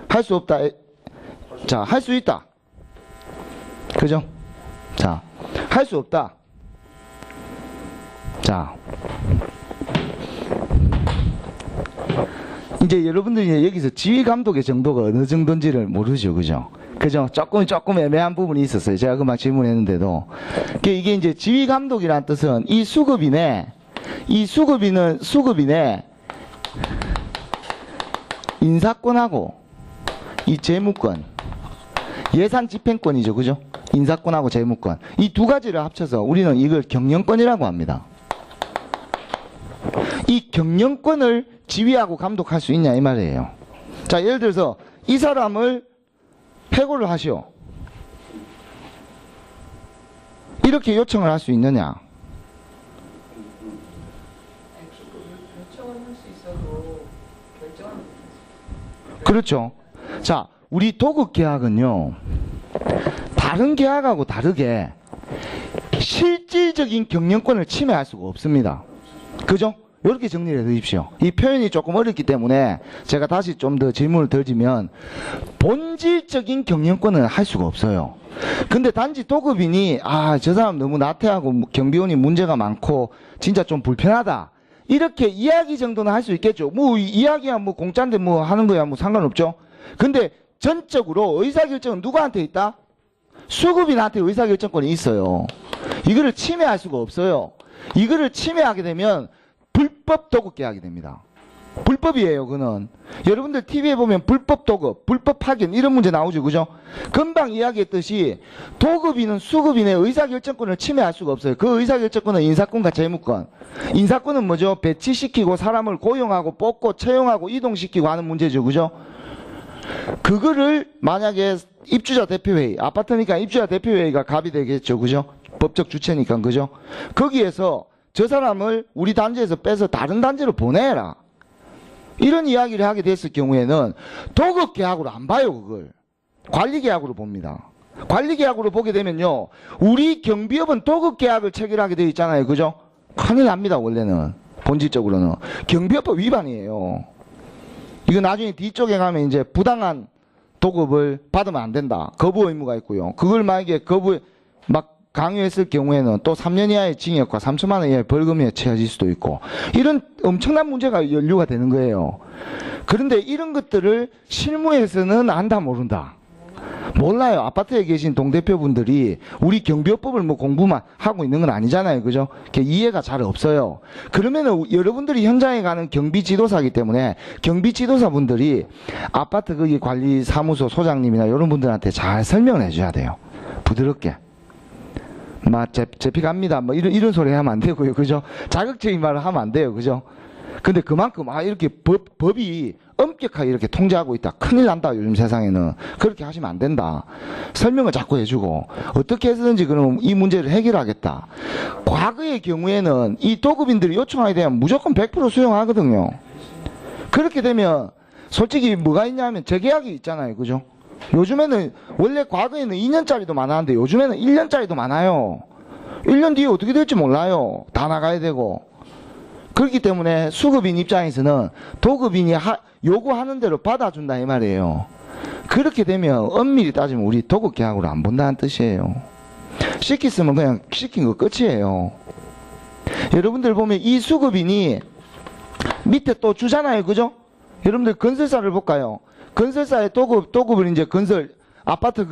할 수 없다. 자, 할 수 있다. 그죠? 자, 할 수 없다. 자, 이제 여러분들이 여기서 지휘 감독의 정도가 어느 정도인지를 모르죠. 그죠? 그죠? 조금 애매한 부분이 있었어요. 제가 금방 질문했는데도. 이게 이제 지휘 감독이라는 뜻은 이 수급인의 인사권하고 이 재무권, 예산 집행권이죠. 그죠? 인사권하고 재무권. 이 두 가지를 합쳐서 우리는 이걸 경영권이라고 합니다. 이 경영권을 지휘하고 감독할 수 있냐 이 말이에요. 자, 예를 들어서 이 사람을 해고를 하시오. 이렇게 요청을 할 수 있느냐? 요청을 할 수 있어도 결정은 그렇죠. 자, 우리 도급계약은요, 다른 계약하고 다르게 실질적인 경영권을 침해할 수가 없습니다. 그죠? 이렇게 정리를 해 주십시오. 이 표현이 조금 어렵기 때문에 제가 다시 좀 더 질문을 던지면, 본질적인 경영권은 할 수가 없어요. 근데 단지 도급인이 저 사람 너무 나태하고 경비원이 문제가 많고 진짜 좀 불편하다, 이렇게 이야기 정도는 할 수 있겠죠. 뭐 이야기야 뭐 공짜인데 뭐 하는 거야 뭐 상관없죠. 근데 전적으로 의사결정은 누구한테 있다? 수급인한테 의사결정권이 있어요. 이거를 침해할 수가 없어요. 이거를 침해하게 되면 불법 도급계약이 됩니다. 불법이에요. 그는 여러분들 TV에 보면 불법 도급, 불법 파견 이런 문제 나오죠. 그죠? 금방 이야기했듯이 도급인은 수급인의 의사결정권을 침해할 수가 없어요. 그 의사결정권은 인사권과 재무권. 인사권은 뭐죠? 배치시키고 사람을 고용하고 뽑고 채용하고 이동시키고 하는 문제죠. 그죠? 그거를 만약에 입주자 대표회의, 아파트니까 입주자 대표회의가 갑이 되겠죠. 그죠? 법적 주체니까. 그죠? 거기에서 저 사람을 우리 단지에서 빼서 다른 단지로 보내라, 이런 이야기를 하게 됐을 경우에는 도급계약으로 안 봐요. 그걸 관리계약으로 봅니다. 관리계약으로 보게 되면요, 우리 경비업은 도급계약을 체결하게 되어 있잖아요. 그죠? 큰일 납니다. 원래는 본질적으로는 경비업법 위반이에요. 이거 나중에 뒤쪽에 가면 이제 부당한 도급을 받으면 안 된다, 거부 의무가 있고요. 그걸 만약에 막 강요했을 경우에는 또 3년 이하의 징역과 3천만 원 이하의 벌금에 처해질 수도 있고, 이런 엄청난 문제가 연루가 되는 거예요. 그런데 이런 것들을 실무에서는 안다 모른다. 몰라요. 아파트에 계신 동대표분들이 우리 경비업법을 뭐 공부만 하고 있는 건 아니잖아요. 그죠? 이해가 잘 없어요. 그러면은 여러분들이 현장에 가는 경비지도사이기 때문에 경비지도사분들이 아파트 거기 관리사무소 소장님이나 이런 분들한테 잘 설명을 해줘야 돼요. 부드럽게. 제픽합니다. 이런 소리 하면 안 되고요. 그죠? 자극적인 말을 하면 안 돼요. 그죠? 근데 그만큼, 이렇게 법이 엄격하게 이렇게 통제하고 있다, 큰일 난다, 요즘 세상에는. 그렇게 하시면 안 된다. 설명을 자꾸 해주고, 어떻게 해서든지 그럼 이 문제를 해결하겠다. 과거의 경우에는 이 도급인들이 요청하게 되면 무조건 100% 수용하거든요. 그렇게 되면, 솔직히 뭐가 있냐면 재계약이 있잖아요. 그죠? 요즘에는 원래 과거에는 2년짜리도 많았는데 요즘에는 1년짜리도 많아요. 1년 뒤에 어떻게 될지 몰라요. 다 나가야 되고. 그렇기 때문에 수급인 입장에서는 도급인이 요구하는 대로 받아준다 이 말이에요. 그렇게 되면 엄밀히 따지면 우리 도급계약으로 안 본다는 뜻이에요. 시켰으면 그냥 시킨 거 끝이에요. 여러분들 보면 이 수급인이 밑에 또 주잖아요. 그죠? 여러분들 건설사를 볼까요? 건설사의 도급을 이제 아파트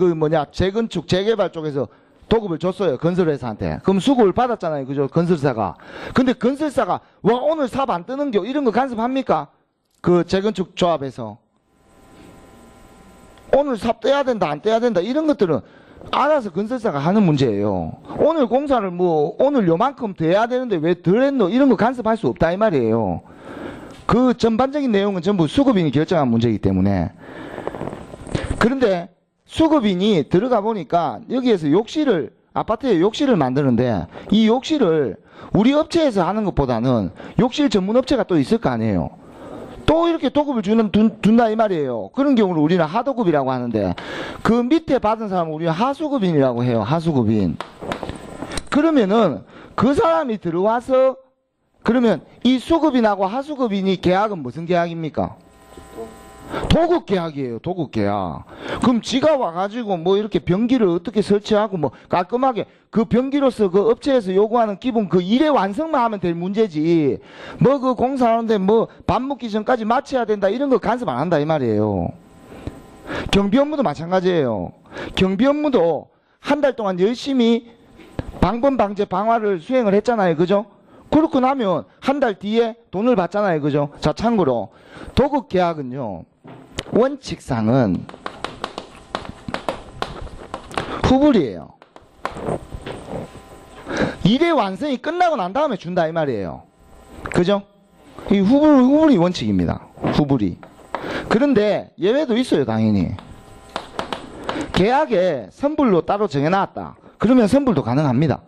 재건축, 재개발 쪽에서 도급을 줬어요. 건설회사한테. 그럼 수급을 받았잖아요. 그죠? 건설사가. 근데 건설사가, 오늘 삽 안 뜨는겨, 이런 거 간섭합니까? 그 재건축 조합에서. 오늘 삽 떼야 된다, 안 떼야 된다, 이런 것들은 알아서 건설사가 하는 문제예요. 오늘 공사를 뭐 오늘 요만큼 더 해야 되는데 왜 덜 했노 이런 거 간섭할 수 없다 이 말이에요. 그 전반적인 내용은 전부 수급인이 결정한 문제이기 때문에. 그런데 수급인이 들어가 보니까 여기에서 욕실을 아파트에 욕실을 만드는데 이 욕실을 우리 업체에서 하는 것보다는 욕실 전문 업체가 또 있을 거 아니에요. 또 이렇게 도급을 둔다 이 말이에요. 그런 경우를 우리는 하도급이라고 하는데 그 밑에 받은 사람은 우리는 하수급인이라고 해요. 하수급인. 그러면은 그 사람이 들어와서 그러면 이 수급인하고 하수급인이 계약은 무슨 계약입니까? 도급 계약이에요. 도급 계약. 그럼 지가 와가지고 뭐 이렇게 변기를 어떻게 설치하고 뭐 깔끔하게 그 변기로서 그 업체에서 요구하는 기본 그 일의 완성만 하면 될 문제지 뭐 그 공사하는데 뭐 밥 먹기 전까지 마쳐야 된다 이런 거 간섭 안 한다 이 말이에요. 경비 업무도 마찬가지예요. 경비 업무도 한 달 동안 열심히 방범 방제 방화를 수행을 했잖아요. 그죠? 그렇고 나면 한 달 뒤에 돈을 받잖아요. 그죠? 자, 참고로 도급 계약은요. 원칙상은 후불이에요. 일의 완성이 끝나고 난 다음에 준다 이 말이에요. 그죠? 이 후불이 원칙입니다. 후불이. 그런데 예외도 있어요. 당연히. 계약에 선불로 따로 정해놨다. 그러면 선불도 가능합니다.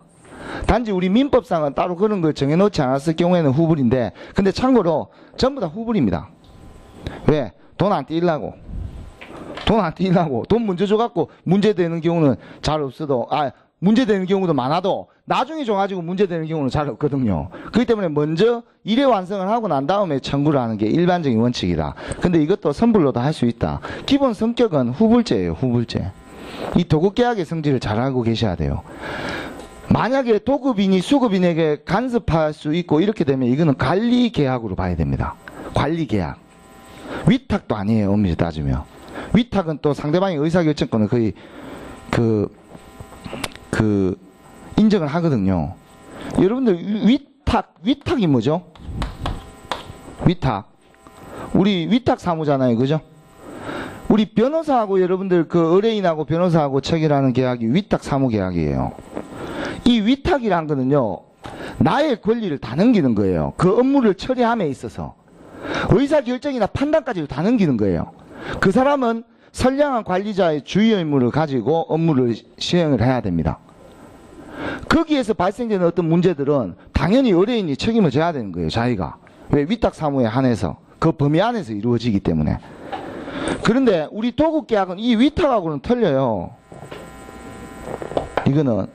단지 우리 민법상은 따로 그런 걸 정해놓지 않았을 경우에는 후불인데 근데 참고로 전부 다 후불입니다. 왜? 돈 안 띄려고. 돈 안 띄려고. 돈 먼저 줘갖고 문제되는 경우는 잘 없어도 문제되는 경우도 많아도 나중에 줘가지고 문제되는 경우는 잘 없거든요. 그렇기 때문에 먼저 일의 완성을 하고 난 다음에 청구를 하는 게 일반적인 원칙이다. 근데 이것도 선불로도 할 수 있다. 기본 성격은 후불제예요. 후불제. 이 도급계약의 성질을 잘 알고 계셔야 돼요. 만약에 도급인이 수급인에게 간섭할 수 있고 이렇게 되면 이거는 관리계약으로 봐야 됩니다. 관리계약. 위탁도 아니에요. 엄밀히 따지면. 위탁은 또 상대방의 의사결정권을 거의 인정을 하거든요. 여러분들 위탁이 뭐죠? 위탁. 우리 위탁 사무잖아요. 그죠? 우리 변호사하고 여러분들 그 의뢰인하고 변호사하고 체결하는 계약이 위탁 사무 계약이에요. 이 위탁이란 거는요. 나의 권리를 다 넘기는 거예요. 그 업무를 처리함에 있어서. 의사결정이나 판단까지도 다 넘기는 거예요. 그 사람은 선량한 관리자의 주의 의무를 가지고 업무를 시행을 해야 됩니다. 거기에서 발생되는 어떤 문제들은 당연히 의뢰인이 책임을 져야 되는 거예요. 자기가. 왜? 위탁 사무에 한해서. 그 범위 안에서 이루어지기 때문에. 그런데 우리 도급계약은 이 위탁하고는 틀려요. 이거는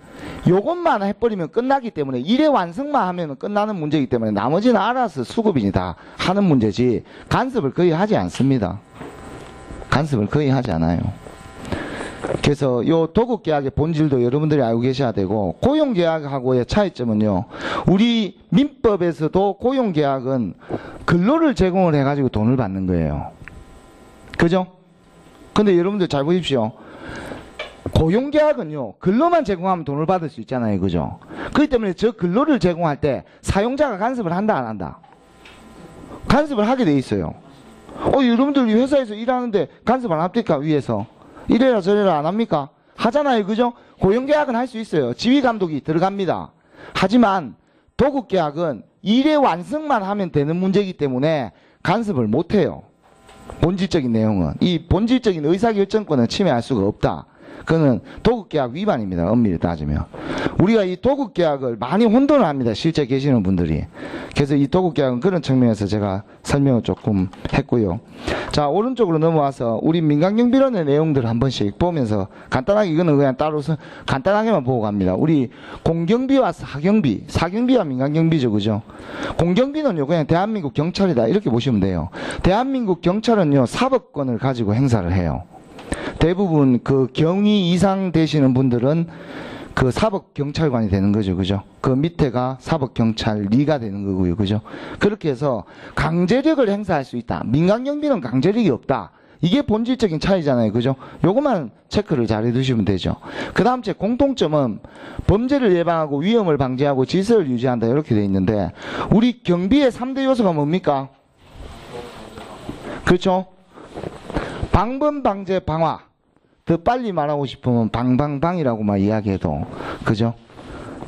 요것만 해버리면 끝나기 때문에 일의 완성만 하면 끝나는 문제이기 때문에 나머지는 알아서 수급인이 다 하는 문제지 간섭을 거의 하지 않습니다. 간섭을 거의 하지 않아요. 그래서 요 도급계약의 본질도 여러분들이 알고 계셔야 되고 고용계약하고의 차이점은요. 우리 민법에서도 고용계약은 근로를 제공을 해가지고 돈을 받는 거예요. 그죠? 근데 여러분들 잘 보십시오. 고용계약은요. 근로만 제공하면 돈을 받을 수 있잖아요. 그죠? 그렇기 때문에 저 근로를 제공할 때 사용자가 간섭을 한다 안 한다? 간섭을 하게 돼 있어요. 여러분들 회사에서 일하는데 간섭 안 합니까? 위에서. 이래라 저래라 안 합니까? 하잖아요. 그죠? 고용계약은 할 수 있어요. 지휘감독이 들어갑니다. 하지만 도급계약은 일의 완성만 하면 되는 문제이기 때문에 간섭을 못해요. 본질적인 내용은. 이 본질적인 의사결정권은 침해할 수가 없다. 그거는 도급계약 위반입니다. 엄밀히 따지면. 우리가 이 도급계약을 많이 혼돈을 합니다. 실제 계시는 분들이. 그래서 이 도급계약은 그런 측면에서 제가 설명을 조금 했고요. 자, 오른쪽으로 넘어와서 우리 민간경비론의 내용들을 한 번씩 보면서 간단하게 이거는 그냥 따로 간단하게만 보고 갑니다. 우리 공경비와 사경비와 민간경비죠. 그죠? 공경비는요, 그냥 대한민국 경찰이다. 이렇게 보시면 돼요. 대한민국 경찰은요, 사법권을 가지고 행사를 해요. 대부분 그 경위 이상 되시는 분들은 그 사법경찰관이 되는 거죠. 그죠? 그 밑에가 사법경찰리가 되는 거고요. 그죠? 그렇게 해서 강제력을 행사할 수 있다. 민간경비는 강제력이 없다. 이게 본질적인 차이잖아요. 그죠? 요것만 체크를 잘 해두시면 되죠. 그 다음 제 공통점은 범죄를 예방하고 위험을 방지하고 질서를 유지한다. 이렇게 돼 있는데 우리 경비의 3대 요소가 뭡니까? 그렇죠? 방범, 방제, 방화. 더 빨리 말하고 싶으면 방방방이라고 막 이야기해도, 그죠?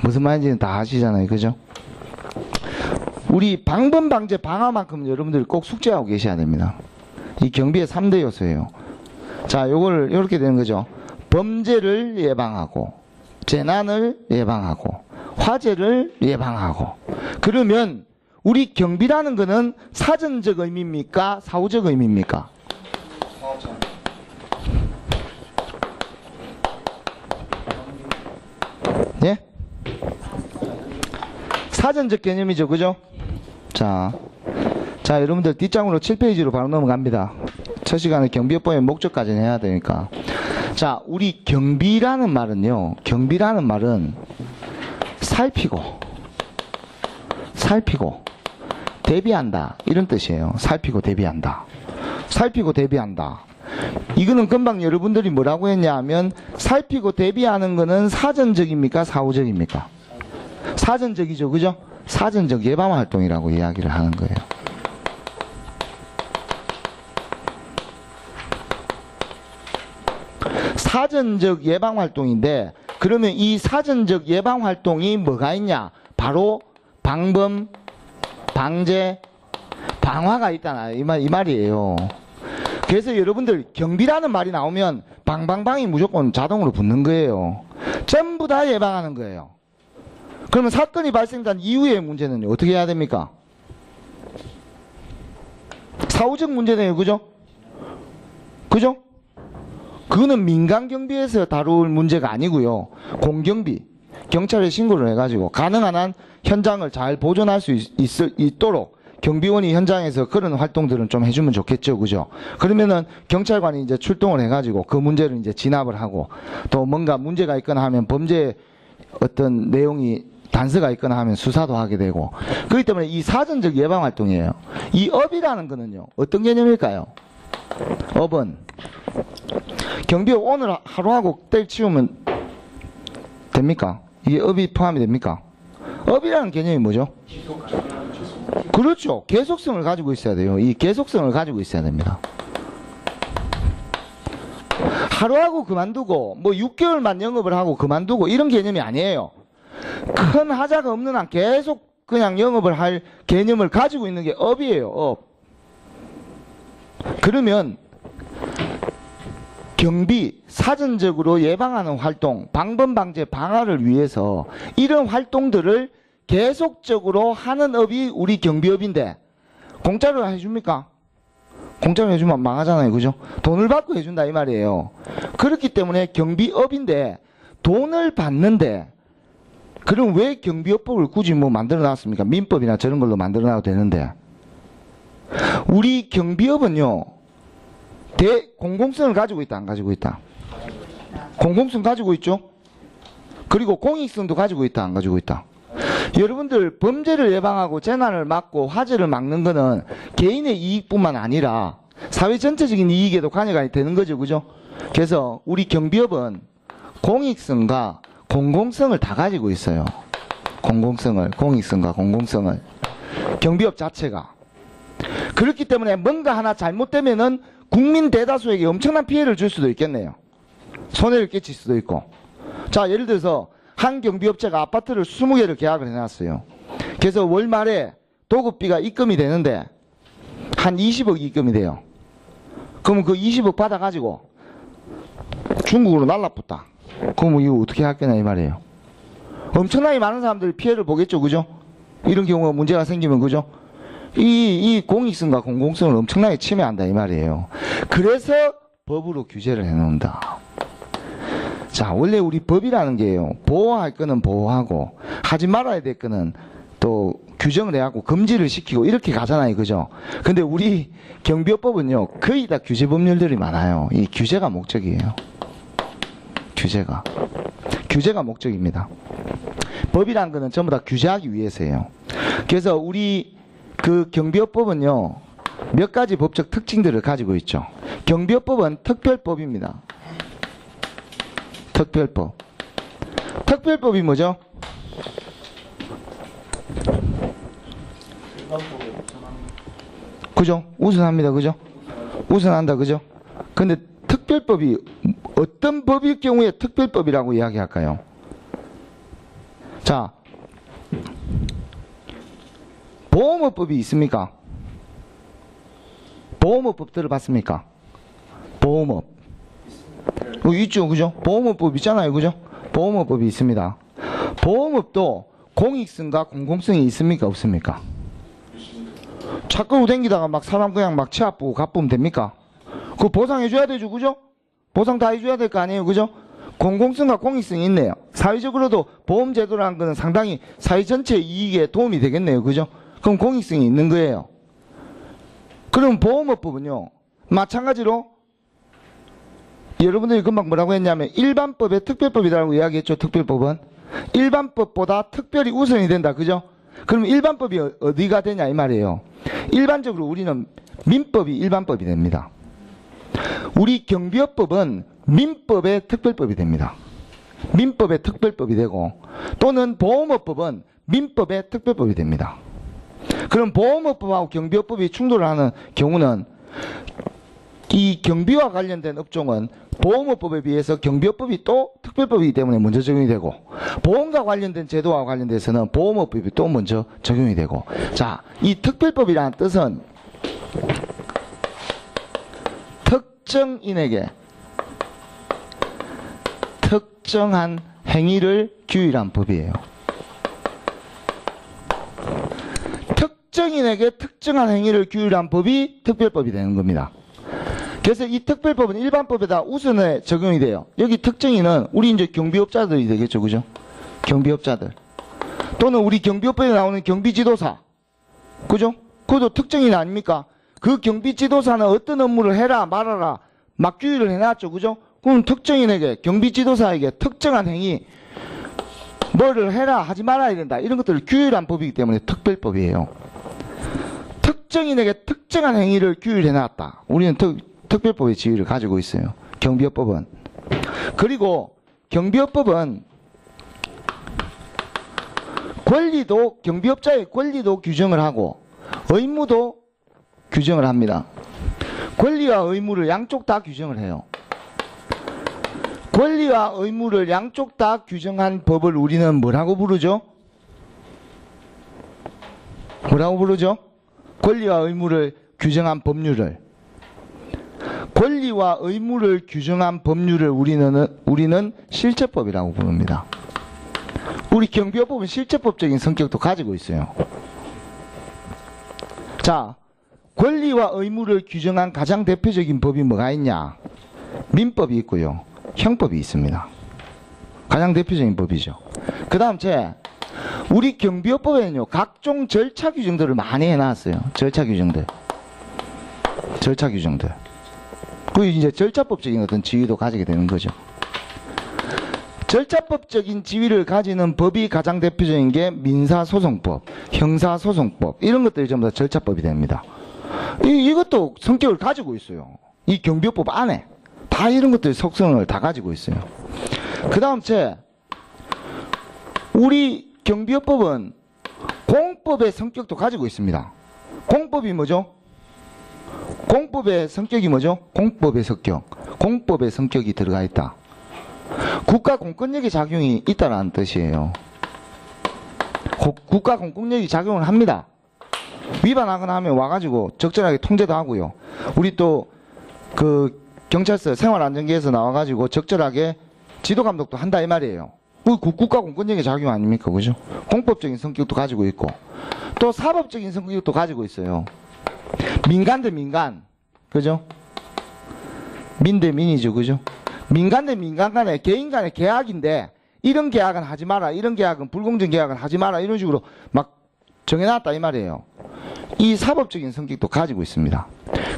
무슨 말인지는 다 아시잖아요. 그죠? 우리 방범방제 방화만큼 여러분들이 꼭 숙제하고 계셔야 됩니다. 이 경비의 3대 요소예요. 자, 요걸 이렇게 되는 거죠. 범죄를 예방하고, 재난을 예방하고, 화재를 예방하고. 그러면 우리 경비라는 거는 사전적 의미입니까? 사후적 의미입니까? 예? 사전적 개념이죠. 그죠? 자, 여러분들 뒷장으로 7페이지로 바로 넘어갑니다. 첫 시간에 경비업법의 목적까지는 해야 되니까. 자, 우리 경비라는 말은요, 경비라는 말은 살피고, 대비한다. 이런 뜻이에요. 살피고 대비한다. 살피고 대비한다. 이거는 금방 여러분들이 뭐라고 했냐 하면, 살피고 대비하는 거는 사전적입니까? 사후적입니까? 사전적이죠. 그죠? 사전적 예방활동이라고 이야기를 하는 거예요. 사전적 예방활동인데, 그러면 이 사전적 예방활동이 뭐가 있냐? 바로 방범, 방제, 방화가 있다. 이 말이에요. 그래서 여러분들 경비라는 말이 나오면 방방방이 무조건 자동으로 붙는 거예요. 전부 다 예방하는 거예요. 그러면 사건이 발생한 이후의 문제는 어떻게 해야 됩니까? 사후적 문제네요. 그죠? 그죠? 그거는 민간경비에서 다룰 문제가 아니고요. 공경비, 경찰에 신고를 해가지고 가능한 한 현장을 잘 보존할 수 있도록 경비원이 현장에서 그런 활동들은 좀 해주면 좋겠죠. 그죠? 그러면은 경찰관이 이제 출동을 해가지고 그 문제를 이제 진압을 하고, 또 뭔가 문제가 있거나 하면 범죄 어떤 내용이 단서가 있거나 하면 수사도 하게 되고, 그렇기 때문에 이 사전적 예방 활동이에요. 이 업이라는 거는요, 어떤 개념일까요? 업은 경비업 오늘 하루하고 때려치우면 됩니까? 이게 업이 포함이 됩니까? 업이라는 개념이 뭐죠? 그렇죠. 계속성을 가지고 있어야 돼요. 이 계속성을 가지고 있어야 됩니다. 하루하고 그만두고 뭐 6개월만 영업을 하고 그만두고 이런 개념이 아니에요. 큰 하자가 없는 한 계속 그냥 영업을 할 개념을 가지고 있는 게 업이에요. 업. 그러면 경비, 사전적으로 예방하는 활동, 방범방제 방화를 위해서 이런 활동들을 계속적으로 하는 업이 우리 경비업인데, 공짜로 해줍니까? 공짜로 해주면 망하잖아요. 그죠? 돈을 받고 해준다 이 말이에요. 그렇기 때문에 경비업인데 돈을 받는데, 그럼 왜 경비업법을 굳이 뭐 만들어 놨습니까? 민법이나 저런 걸로 만들어 놔도 되는데. 우리 경비업은요, 공공성을 가지고 있다, 안 가지고 있다? 공공성 가지고 있죠? 그리고 공익성도 가지고 있다, 안 가지고 있다? 여러분들 범죄를 예방하고 재난을 막고 화재를 막는 거는 개인의 이익뿐만 아니라 사회 전체적인 이익에도 관여가 되는 거죠. 그죠? 그래서 우리 경비업은 공익성과 공공성을 다 가지고 있어요. 공익성과 공공성을. 경비업 자체가. 그렇기 때문에 뭔가 하나 잘못되면은 국민 대다수에게 엄청난 피해를 줄 수도 있겠네요. 손해를 끼칠 수도 있고. 자, 예를 들어서 한 경비업체가 아파트를 20개를 계약을 해놨어요. 그래서 월 말에 도급비가 입금이 되는데 한 20억 입금이 돼요. 그러면 그 20억 받아가지고 중국으로 날라붙다. 그럼 이거 어떻게 할거냐 이 말이에요. 엄청나게 많은 사람들이 피해를 보겠죠. 그죠? 이런 경우가 문제가 생기면. 그죠? 이 공익성과 공공성을 엄청나게 침해한다 이 말이에요. 그래서 법으로 규제를 해놓는다. 자, 원래 우리 법이라는 게요, 보호할 거는 보호하고 하지 말아야 될 거는 또 규정을 해갖고 금지를 시키고 이렇게 가잖아요. 그죠? 근데 우리 경비업법은요, 거의 다 규제 법률들이 많아요. 이 규제가 목적이에요. 규제가 목적입니다. 법이라는 거는 전부 다 규제하기 위해서예요. 그래서 우리 그 경비업법은요, 몇 가지 법적 특징들을 가지고 있죠. 경비업법은 특별법입니다. 특별법. 특별법이 뭐죠? 그죠? 우선합니다. 그죠? 우선한다. 그죠? 근데 특별법이 어떤 법일 경우에 특별법이라고 이야기할까요? 자, 보험업법이 있습니까? 보험업법 들어봤습니까? 보험업. 있죠, 그죠? 보험업법 있잖아요, 그죠? 보험업법이 있습니다. 보험업도 공익성과 공공성이 있습니까, 없습니까? 차 끌고 다니다가 막 사람 그냥 막 치 아프고 가쁘면 됩니까? 그거 보상해줘야 되죠, 그죠? 보상 다 해줘야 될 거 아니에요, 그죠? 공공성과 공익성이 있네요. 사회적으로도 보험제도라는 것은 상당히 사회 전체 이익에 도움이 되겠네요, 그죠? 그럼 공익성이 있는 거예요. 그럼 보험업법은요, 마찬가지로 여러분들이 금방 뭐라고 했냐면 일반법에 특별법이라고 이야기했죠. 특별법은 일반법보다 특별히 우선이 된다, 그죠? 그럼 일반법이 어디가 되냐 이 말이에요. 일반적으로 우리는 민법이 일반법이 됩니다. 우리 경비업법은 민법의 특별법이 됩니다. 민법의 특별법이 되고, 또는 보험업법은 민법의 특별법이 됩니다. 그럼 보험업법하고 경비업법이 충돌을 하는 경우는 이 경비와 관련된 업종은 보험업법에 비해서 경비업법이 또 특별법이기 때문에 먼저 적용이 되고, 보험과 관련된 제도와 관련돼서는 보험업법이 또 먼저 적용이 되고. 자, 이 특별법이라는 뜻은 특정인에게 특정한 행위를 규율한 법이에요. 특정인에게 특정한 행위를 규율한 법이 특별법이 되는 겁니다. 그래서 이 특별법은 일반법에다 우선에 적용이 돼요. 여기 특정인은 우리 이제 경비업자들이 되겠죠, 그죠? 경비업자들. 또는 우리 경비업법에 나오는 경비지도사. 그죠? 그것도 특정인 아닙니까? 그 경비지도사는 어떤 업무를 해라 말아라 막 규율을 해놨죠, 그죠? 그럼 특정인에게, 경비지도사에게 특정한 행위, 뭐를 해라 하지 말아야 된다, 이런 것들을 규율한 법이기 때문에 특별법이에요. 특정인에게 특정한 행위를 규율해놨다. 우리는 특별법의 지위를 가지고 있어요. 경비업법은. 그리고 경비업법은 권리도, 경비업자의 권리도 규정을 하고 의무도 규정을 합니다. 권리와 의무를 양쪽 다 규정을 해요. 권리와 의무를 양쪽 다 규정한 법을 우리는 뭐라고 부르죠? 뭐라고 부르죠? 권리와 의무를 규정한 법률을. 권리와 의무를 규정한 법률을 우리는 실체법이라고 부릅니다. 우리 경비업법은 실체법적인 성격도 가지고 있어요. 자, 권리와 의무를 규정한 가장 대표적인 법이 뭐가 있냐? 민법이 있고요, 형법이 있습니다. 가장 대표적인 법이죠. 그 다음 우리 경비업법에는요, 각종 절차 규정들을 많이 해놨어요. 절차 규정들. 그 이제 절차법적인 어떤 지위도 가지게 되는 거죠. 절차법적인 지위를 가지는 법이 가장 대표적인 게 민사소송법, 형사소송법, 이런 것들이 전부 다 절차법이 됩니다. 이것도 성격을 가지고 있어요. 이 경비업법 안에 다 이런 것들 속성을 다 가지고 있어요. 그 다음 우리 경비업법은 공법의 성격도 가지고 있습니다. 공법이 뭐죠? 공법의 성격이 뭐죠? 공법의 성격. 공법의 성격이 들어가 있다. 국가 공권력의 작용이 있다는 뜻이에요. 국가 공권력이 작용을 합니다. 위반하거나 하면 와가지고 적절하게 통제도 하고요. 우리 또 그 경찰서 생활안전계에서 나와가지고 적절하게 지도 감독도 한다 이 말이에요. 국가 공권력의 작용 아닙니까, 그죠? 공법적인 성격도 가지고 있고, 또 사법적인 성격도 가지고 있어요. 민간 대 민간, 그죠? 민 대 민이죠, 그죠? 민간 대 민간 간에, 개인 간의 계약인데 이런 계약은 하지 마라, 이런 계약은 불공정 계약은 하지 마라, 이런 식으로 막 정해놨다 이 말이에요. 이 사법적인 성격도 가지고 있습니다.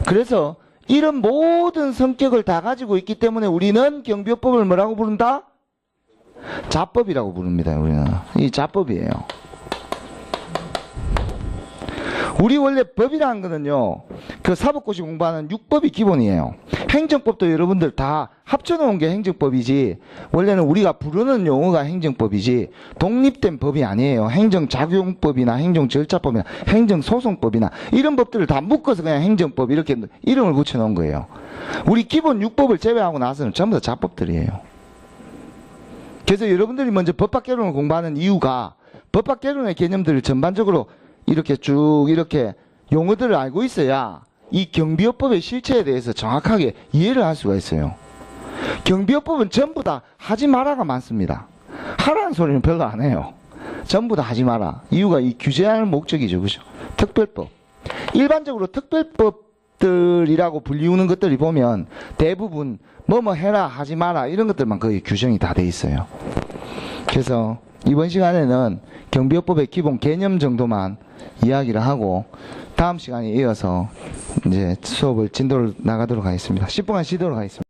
그래서 이런 모든 성격을 다 가지고 있기 때문에 우리는 경비업법을 뭐라고 부른다? 자법이라고 부릅니다. 우리는 이 자법이에요. 우리 원래 법이라는 거는요, 그 사법고시 공부하는 육법이 기본이에요. 행정법도 여러분들 다 합쳐놓은 게 행정법이지, 원래는 우리가 부르는 용어가 행정법이지, 독립된 법이 아니에요. 행정작용법이나 행정절차법이나 행정소송법이나 이런 법들을 다 묶어서 그냥 행정법 이렇게 이름을 붙여놓은 거예요. 우리 기본 육법을 제외하고 나서는 전부 다 자법들이에요. 그래서 여러분들이 먼저 법학개론을 공부하는 이유가 법학개론의 개념들을 전반적으로 이렇게 쭉 이렇게 용어들을 알고 있어야 이 경비업법의 실체에 대해서 정확하게 이해를 할 수가 있어요. 경비업법은 전부 다 하지 마라가 많습니다. 하라는 소리는 별로 안 해요. 전부 다 하지 마라. 이유가 이 규제하는 목적이죠. 그죠? 특별법. 일반적으로 특별법들이라고 불리우는 것들이 보면 대부분 뭐뭐 해라 하지 마라 이런 것들만 거의 규정이 다 돼 있어요. 그래서 이번 시간에는 경비업법의 기본 개념 정도만 이야기를 하고 다음 시간에 이어서 이제 수업을 진도를 나가도록 하겠습니다. 10분간 쉬도록 하겠습니다.